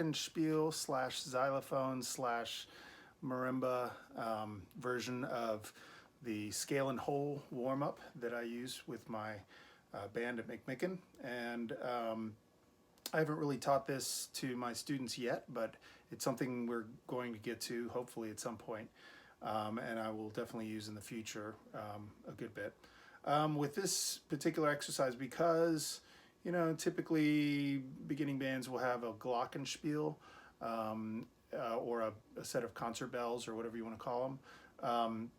glockenspiel slash xylophone slash marimba version of the scale and hole warm up that I use with my band at McM. And I haven't really taught this to my students yet, but it's something we're going to get to hopefully at some point. And I will definitely use in the future a good bit. With this particular exercise, because typically beginning bands will have a glockenspiel or a set of concert bells or whatever you want to call them.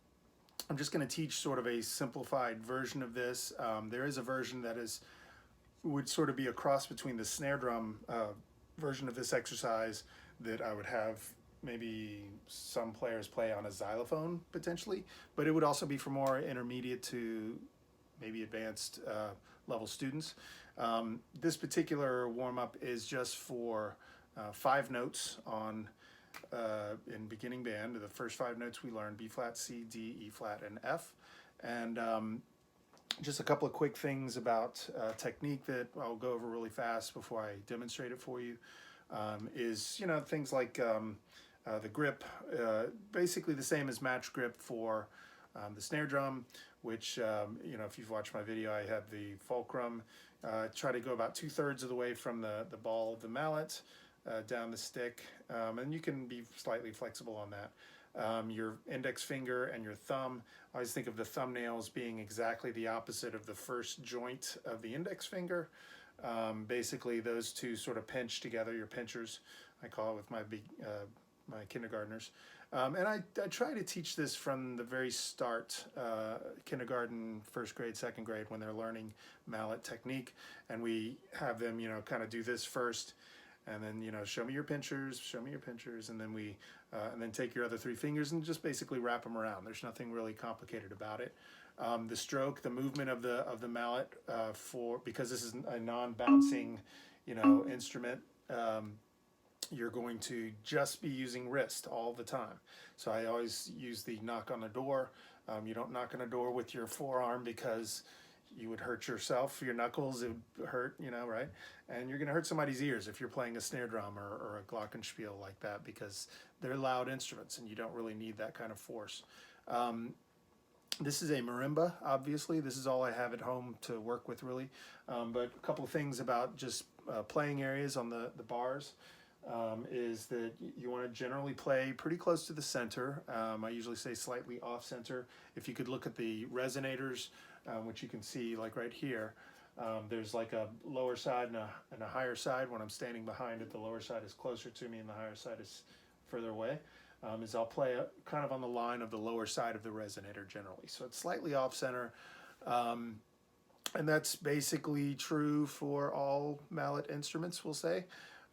I'm just going to teach sort of a simplified version of this. There is a version that would sort of be a cross between the snare drum version of this exercise that I would have maybe some players play on a xylophone potentially, but it would also be for more intermediate to maybe advanced level students. This particular warm-up is just for 5 notes on in beginning band. The first 5 notes we learned: B flat, C, D, E flat, and F. And just a couple of quick things about technique that I'll go over really fast before I demonstrate it for you. Is things like the grip, basically the same as match grip for the snare drum, which if you've watched my video, I have the fulcrum. Try to go about 2/3 of the way from the ball of the mallet down the stick, and you can be slightly flexible on that. Your index finger and your thumb, I always think of the thumbnails being exactly the opposite of the first joint of the index finger. Basically those two sort of pinch together, your pinchers, I call it with my my kindergartners. And I try to teach this from the very start, kindergarten, first grade, second grade, when they're learning mallet technique. And we have them, kind of do this first, and then, show me your pinchers, and then and then take your other 3 fingers and just basically wrap them around. There's nothing really complicated about it. The stroke, the movement of the mallet, because this is a non-bouncing, instrument. You're going to just be using wrist all the time. So I always use the knock on the door. You don't knock on a door with your forearm because you would hurt yourself, your knuckles, it would hurt, right? And you're gonna hurt somebody's ears if you're playing a snare drum or a glockenspiel like that, because they're loud instruments and you don't really need that kind of force. This is a marimba, obviously. This is all I have at home to work with, really. But a couple of things about just playing areas on the bars. Is that you want to generally play pretty close to the center. I usually say slightly off center. If you could look at the resonators, which you can see like right here, there's like a lower side and a higher side. When I'm standing behind it, the lower side is closer to me and the higher side is further away. I'll play kind of on the line of the lower side of the resonator generally. So it's slightly off center. And that's basically true for all mallet instruments, we'll say.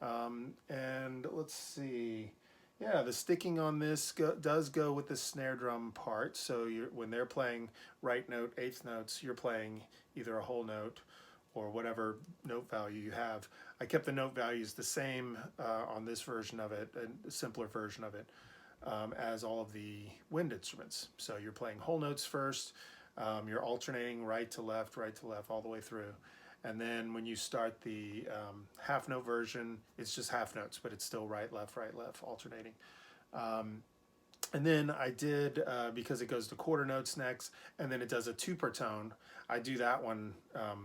And let's see, yeah, the sticking on this does go with the snare drum part. So when they're playing right note, eighth notes, you're playing either a whole note or whatever note value you have. I kept the note values the same on this version of it, a simpler version of it, as all of the wind instruments. So you're playing whole notes first, you're alternating right to left, all the way through. And then when you start the half note version, it's just half notes, but it's still right, left, alternating. And then I did, because it goes to quarter notes next, and then it does a 2 per tone, I do that one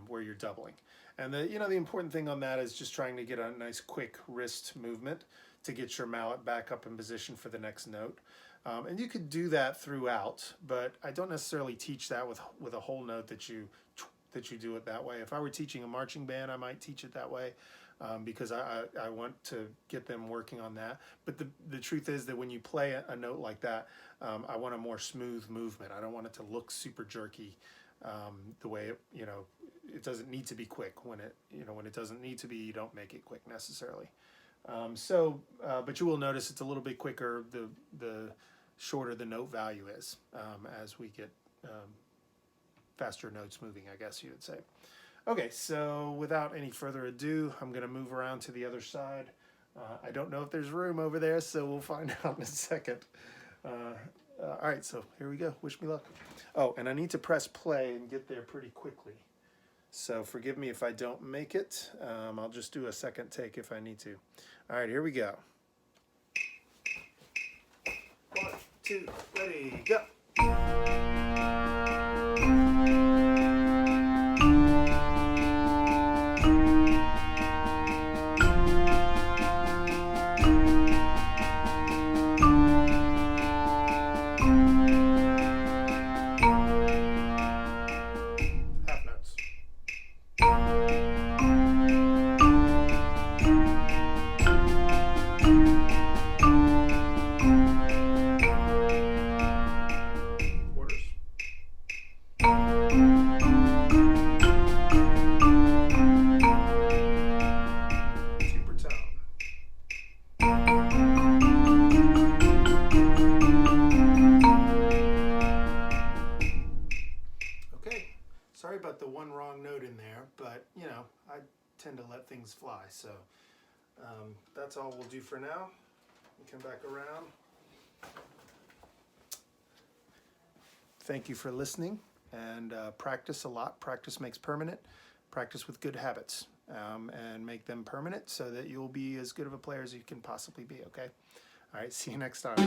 where you're doubling. And the important thing on that is just trying to get a nice quick wrist movement to get your mallet back up in position for the next note. And you could do that throughout, but I don't necessarily teach that with a whole note that you do it that way. If I were teaching a marching band, I might teach it that way, because I want to get them working on that. But the truth is that when you play a note like that, I want a more smooth movement. I don't want it to look super jerky, the way it doesn't need to be quick. When it doesn't need to be, you don't make it quick necessarily. But you will notice it's a little bit quicker the shorter the note value is, as we get faster notes moving, I guess you would say. Okay, so without any further ado, I'm going to move around to the other side. I don't know if there's room over there, so we'll find out in a second. All right, so here we go. Wish me luck. Oh, and I need to press play and get there pretty quickly. So forgive me if I don't make it. I'll just do a second take if I need to. All right, here we go. 1, 2, ready, go. Half notes. Quarters. Supertone. Okay, sorry about the one wrong note in there, but you know, I tend to let things fly, so that's all we'll do for now. Come back around. Thank you for listening, and practice a lot. Practice makes permanent. Practice with good habits, and make them permanent so that you'll be as good of a player as you can possibly be, okay? All right, see you next time.